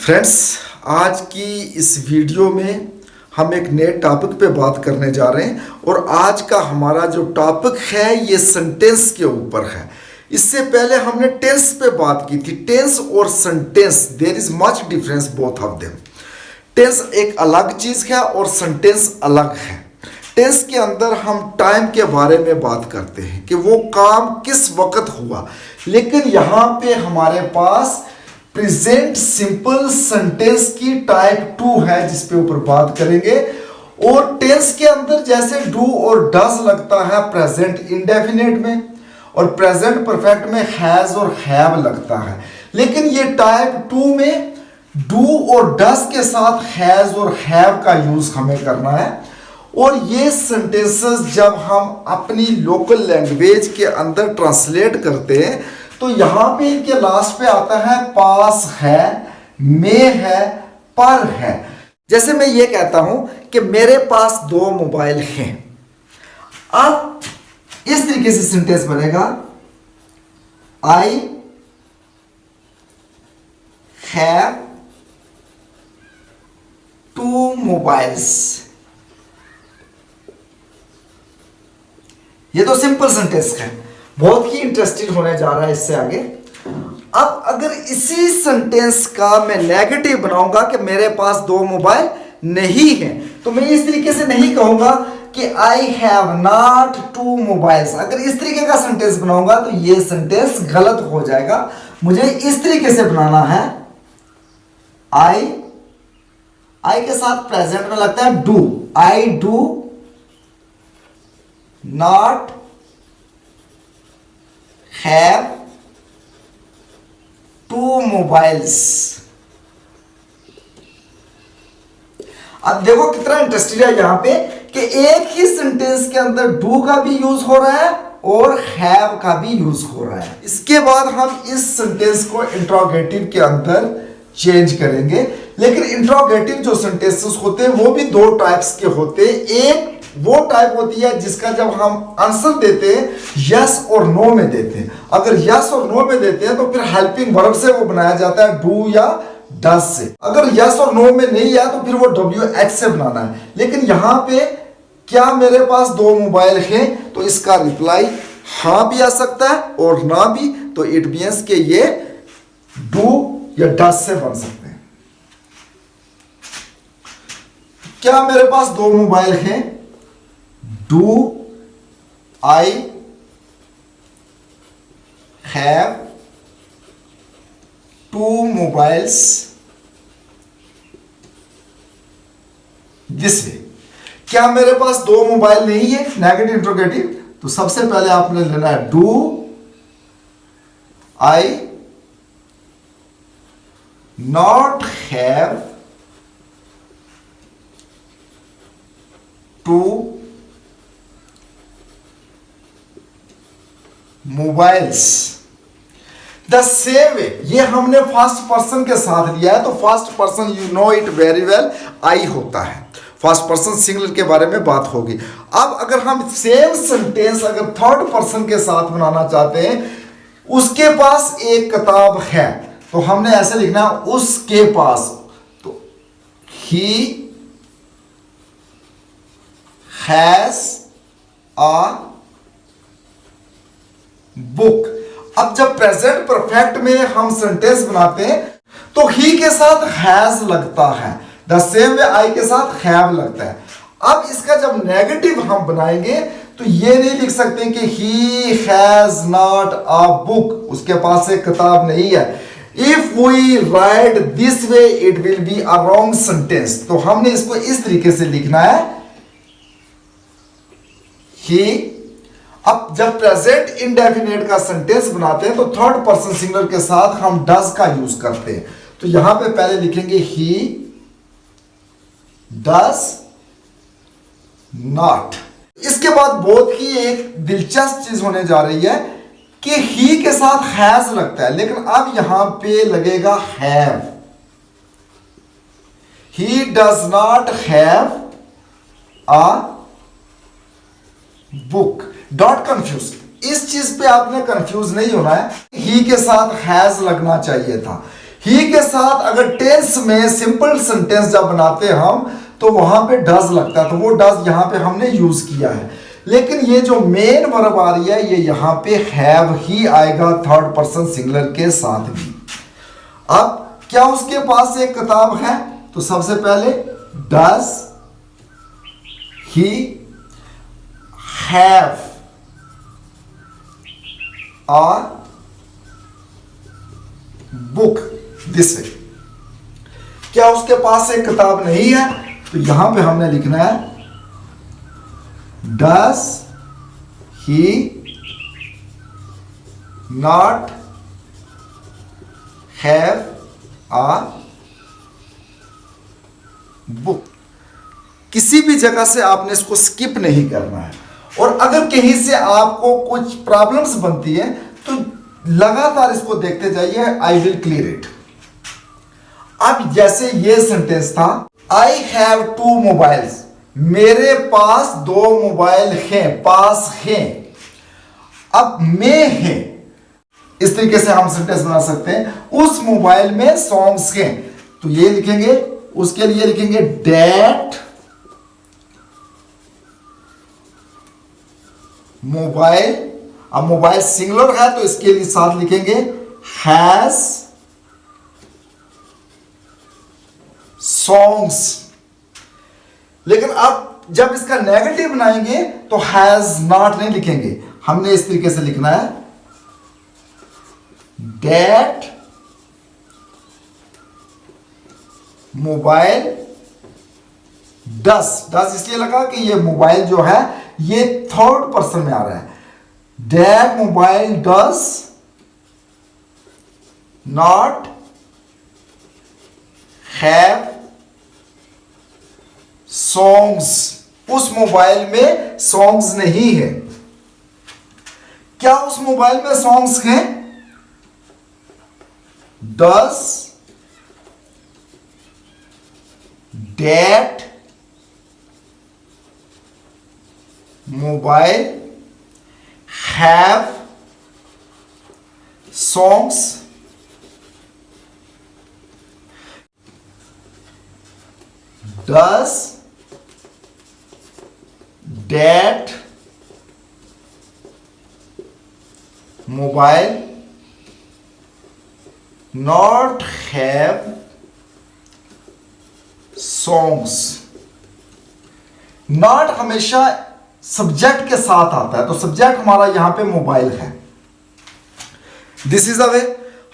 Friends, आज की इस वीडियो में हम एक नए टॉपिक पे बात करने जा रहे हैं और आज का हमारा जो टॉपिक है ये सेंटेंस के ऊपर है। इससे पहले हमने टेंस पे बात की थी। टेंस और sentence, there is much difference both of them. Tense एक अलग चीज़ है और सेंटेंस अलग है। टेंस के अंदर हम टाइम के बारे में बात करते हैं कि वो काम किस वक्त हुआ, लेकिन यहाँ पे हमारे पास प्रेजेंट सिंपल सेंटेंस की टाइप 2 है जिस पे ऊपर बात करेंगे। और टेंस के अंदर जैसे डू और डज लगता है प्रेजेंट इंडेफिनिट में, और प्रेजेंट परफेक्ट में हैज और हैव लगता है, लेकिन ये टाइप 2 में डू और डज के साथ हैज और हैव का यूज हमें करना है। और ये सेंटेंसेस जब हम अपनी लोकल लैंग्वेज के अंदर ट्रांसलेट करते हैं तो यहां पे इनके लास्ट पे आता है पास है, में है, पर है। जैसे मैं ये कहता हूं कि मेरे पास 2 मोबाइल हैं। अब इस तरीके से सेंटेंस बनेगा, आई हैव 2 मोबाइल्स। ये तो सिंपल सेंटेंस है, बहुत ही इंटरेस्टिंग होने जा रहा है इससे आगे। अब अगर इसी सेंटेंस का मैं नेगेटिव बनाऊंगा कि मेरे पास 2 मोबाइल नहीं है, तो मैं इस तरीके से नहीं कहूंगा कि आई हैव नॉट 2 मोबाइल्स। अगर इस तरीके का सेंटेंस बनाऊंगा तो ये सेंटेंस गलत हो जाएगा। मुझे इस तरीके से बनाना है, आई के साथ प्रेजेंट में लगता है do. I do not have 2 mobiles. अब देखो कितना इंटरेस्टिंग है यहां पे कि एक ही सेंटेंस के अंदर डू का भी यूज हो रहा है और हैव का भी यूज हो रहा है। इसके बाद हम इस सेंटेंस को इंट्रोगेटिव के अंदर चेंज करेंगे। लेकिन इंट्रोगेटिव जो सेंटेंसेस होते हैं वो भी 2 टाइप्स के होते हैं। एक वो टाइप होती है जिसका जब हम आंसर देते हैं यस और नो में देते हैं। अगर यस और नो में देते हैं तो फिर हेल्पिंग वर्ब से वो बनाया जाता है, डू या डज से। अगर यस और नो में नहीं है तो फिर वो WH से बनाना है। लेकिन यहां पे क्या मेरे पास 2 मोबाइल हैं, तो इसका रिप्लाई हाँ भी आ सकता है और ना भी, तो इट मींस के ये डू या डज से बन सकते हैं। क्या मेरे पास 2 मोबाइल हैं? Do I have 2 mobiles this way? क्या मेरे पास 2 मोबाइल नहीं है? नेगेटिव इंट्रोगेटिव, तो सबसे पहले आपने लेना है do I not have 2 mobiles. The same way, ये हमने फर्स्ट पर्सन के साथ लिया है, तो first person you know it very well, I होता है। फर्स्ट पर्सन सिंगुलर के बारे में बात होगी। अब अगर हम सेम सेंटेंस अगर थर्ड पर्सन के साथ बनाना चाहते हैं, उसके पास एक किताब है, तो हमने ऐसे लिखना है उसके पास, तो ही हैज अ बुक। अब जब प्रेजेंट परफेक्ट में हम सेंटेंस बनाते हैं तो ही के साथ हैज लगता है, द सेम वे आई के साथ हैव लगता है। अब इसका जब नेगेटिव हम बनाएंगे तो ये नहीं लिख सकते कि he has not a book, उसके पास एक किताब नहीं है। If we write this way it will be a wrong sentence, तो हमने इसको इस तरीके से लिखना है, ही। अब जब प्रेजेंट इंडेफिनिट का सेंटेंस बनाते हैं तो थर्ड पर्सन सिंगुलर के साथ हम डज का यूज करते हैं। तो यहां पे पहले लिखेंगे ही डज नॉट। इसके बाद बहुत ही एक दिलचस्प चीज होने जा रही है कि ही के साथ हैज लगता है, लेकिन अब यहां पे लगेगा have. He does not have a book. Dot confuse. इस चीज पे आपने कंफ्यूज नहीं होना है। ही के साथ हैज लगना चाहिए था। ही के साथ अगर टेंस में सिंपल सेंटेंस जब बनाते हैं हम तो वहां पे डज लगता है, तो वो डज यहां पे हमने यूज किया है। लेकिन ये जो मेन वर्ब आ रही है ये यहां पे हैव ही आएगा थर्ड पर्सन सिंगुलर के साथ भी। अब क्या उसके पास एक किताब है? तो सबसे पहले does he have a book this way. क्या उसके पास एक किताब नहीं है? तो यहां पे हमने लिखना है does he not have a book. किसी भी जगह से आपने इसको स्किप नहीं करना है, और अगर कहीं से आपको कुछ प्रॉब्लम्स बनती है तो लगातार इसको देखते जाइए, आई विल क्लियर इट। अब जैसे ये सेंटेंस था, आई हैव 2 मोबाइल्स, मेरे पास 2 मोबाइल हैं, पास हैं। अब में है, इस तरीके से हम सेंटेंस बना सकते हैं, उस मोबाइल में सॉन्ग्स हैं, तो ये लिखेंगे, उसके लिए लिखेंगे दैट मोबाइल। अब मोबाइल सिंगुलर है तो इसके लिए साथ लिखेंगे हैज सॉन्ग्स। लेकिन अब जब इसका नेगेटिव बनाएंगे तो हैज नॉट नहीं लिखेंगे, हमने इस तरीके से लिखना है दैट मोबाइल डस इसलिए लगा कि ये मोबाइल जो है ये थर्ड पर्सन में आ रहा है। That mobile does not have songs, उस मोबाइल में सॉन्ग्स नहीं है। क्या उस मोबाइल में सॉन्ग्स हैं? Does that mobile have songs? Does that mobile not have songs? Not हमेशा सब्जेक्ट के साथ आता है, तो सब्जेक्ट हमारा यहां पे मोबाइल है। दिस इज अ वे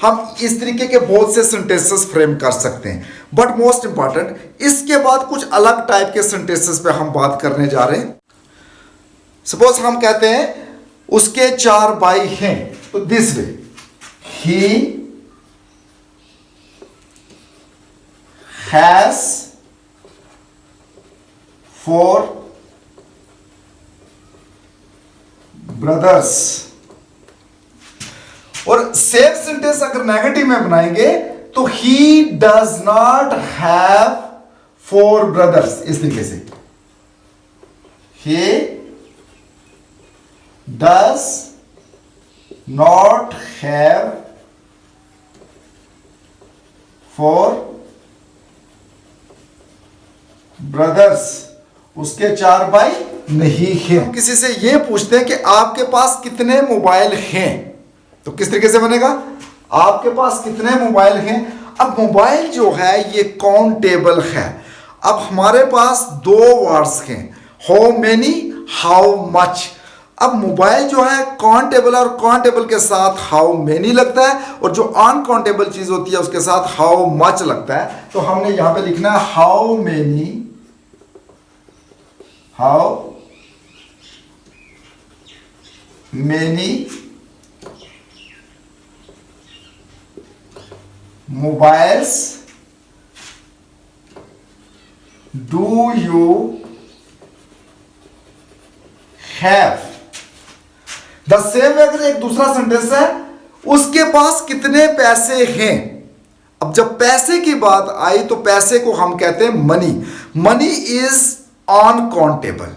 हम इस तरीके के बहुत से सेंटेंसेस फ्रेम कर सकते हैं। बट मोस्ट इंपॉर्टेंट, इसके बाद कुछ अलग टाइप के सेंटेंसेस पे हम बात करने जा रहे हैं। सपोज हम कहते हैं उसके 4 भाई हैं, तो this way he has 4 brothers. और सेम सेंटेंस अगर नेगेटिव में बनाएंगे तो he does not have 4 brothers, इस तरीके से he does not have 4 brothers, उसके 4 भाई नहीं है। हम किसी से ये पूछते हैं कि आपके पास कितने मोबाइल हैं, तो किस तरीके से बनेगा? आपके पास कितने मोबाइल हैं। अब मोबाइल जो है ये काउंटेबल है। अब हमारे पास 2 वर्ड्स हैं, हाउ मेनी, हाउ मच। अब मोबाइल जो है काउंटेबल और काउंटेबल के साथ हाउ मेनी लगता है, और जो अनकाउंटेबल चीज होती है उसके साथ हाउ मच लगता है। तो हमने यहां पे लिखना है how many, how many mobiles do you have. The same वे अगर एक दूसरा सेंटेंस है, उसके पास कितने पैसे हैं। अब जब पैसे की बात आई तो पैसे को हम कहते हैं मनी। Money is uncountable.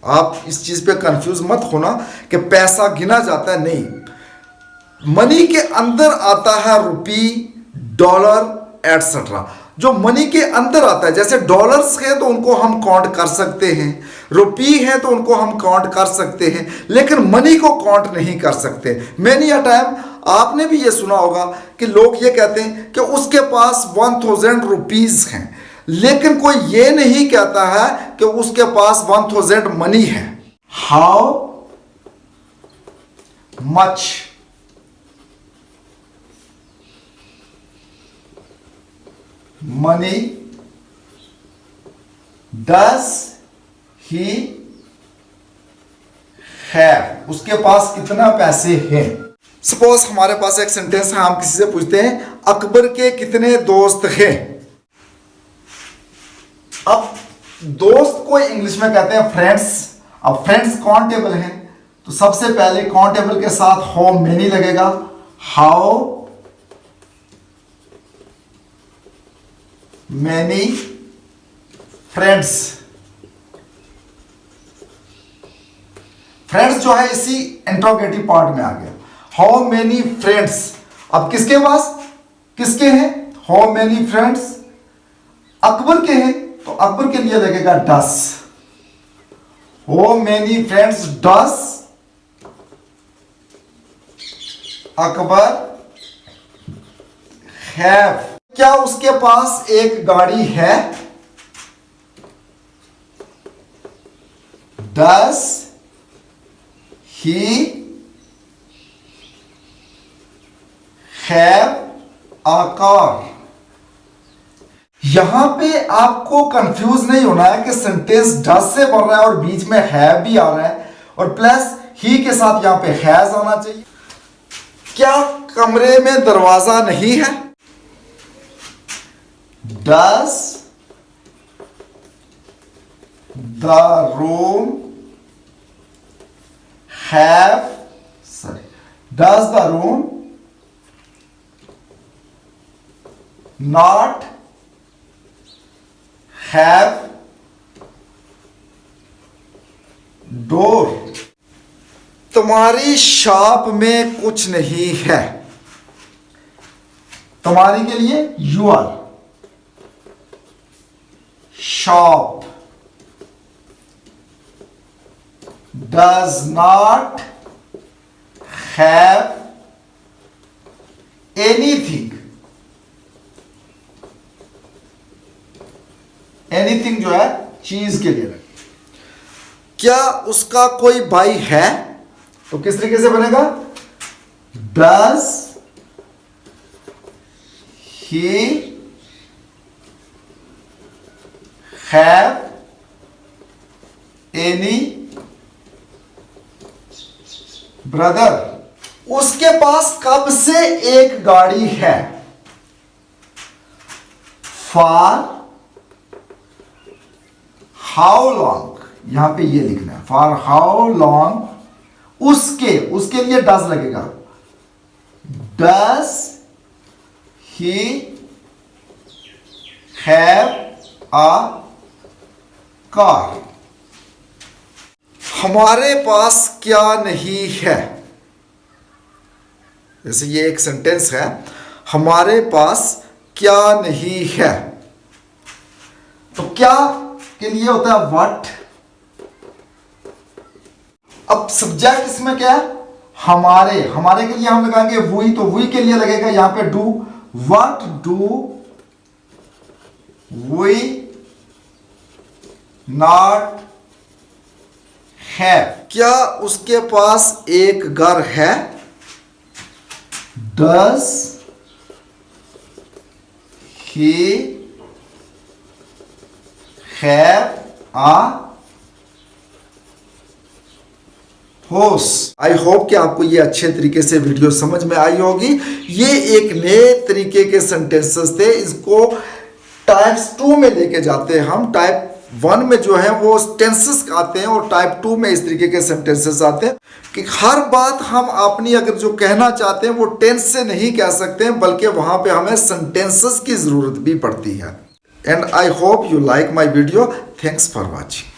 आप इस चीज पे कंफ्यूज मत होना कि पैसा गिना जाता है, नहीं। मनी के अंदर आता है रुपी, डॉलर एटसेट्रा। जो मनी के अंदर आता है, जैसे डॉलर्स हैं तो उनको हम काउंट कर सकते हैं, रुपी है तो उनको हम काउंट कर सकते हैं, लेकिन मनी को काउंट नहीं कर सकते। मैनी अ टाइम आपने भी ये सुना होगा कि लोग ये कहते हैं कि उसके पास 1000 रुपीज हैं, लेकिन कोई ये नहीं कहता है कि उसके पास 1000 मनी है। How much money does he have, उसके पास कितना पैसे हैं। सपोज हमारे पास एक सेंटेंस है, हम किसी से पूछते हैं अकबर के कितने दोस्त हैं। अब दोस्त को इंग्लिश में कहते हैं फ्रेंड्स। अब फ्रेंड्स काउंटेबल हैं, तो सबसे पहले काउंटेबल के साथ हाउ मेनी लगेगा। How many friends. फ्रेंड्स जो है इसी इंट्रोगेटिव पार्ट में आ गया। हाउ मेनी फ्रेंड्स, अब किसके पास किसके हैं, हाउ मेनी फ्रेंड्स अकबर के हैं, तो अकबर के लिए लगेगा does. How many friends does Akbar have, क्या उसके पास एक गाड़ी है। Does he have a car. यहां पे आपको कंफ्यूज नहीं होना है कि सेंटेंस डस से बन रहा है और बीच में हैव भी आ रहा है, और प्लस ही के साथ यहां पे हैज आना चाहिए। क्या कमरे में दरवाजा नहीं है। Does the room have, does the room not have door? तुम्हारी शॉप में कुछ नहीं है। तुम्हारी के लिए your shop does not have anything। anything जो है चीज के लिए। क्या उसका कोई भाई है, तो किस तरीके से बनेगा। does he have any brother, उसके पास कब से एक गाड़ी है। for how long, यहां पे ये लिखना है for how long, उसके लिए does लगेगा। does he have a car. हमारे पास क्या नहीं है, जैसे ये एक सेंटेंस है, हमारे पास क्या नहीं है, तो क्या के लिए होता है व्हाट। अब सब्जेक्ट इसमें क्या है, हमारे के लिए हम लगाएंगे वी, तो वी के लिए लगेगा यहां पे do. What do we not have, क्या उसके पास एक घर है। Does he have a house. I hope कि आपको ये अच्छे तरीके से वीडियो समझ में आई होगी। ये एक नए तरीके के सेंटेंसेस थे, इसको टाइप्स 2 में लेके जाते हैं हम। टाइप 1 में जो है वो टेंसेस आते हैं, और टाइप 2 में इस तरीके के सेंटेंसेस आते हैं कि हर बात हम अपनी अगर जो कहना चाहते हैं वो टेंस से नहीं कह सकते हैं, बल्कि वहां पे हमें सेंटेंसेस की जरूरत भी पड़ती है। And I hope you like my video. Thanks for watching.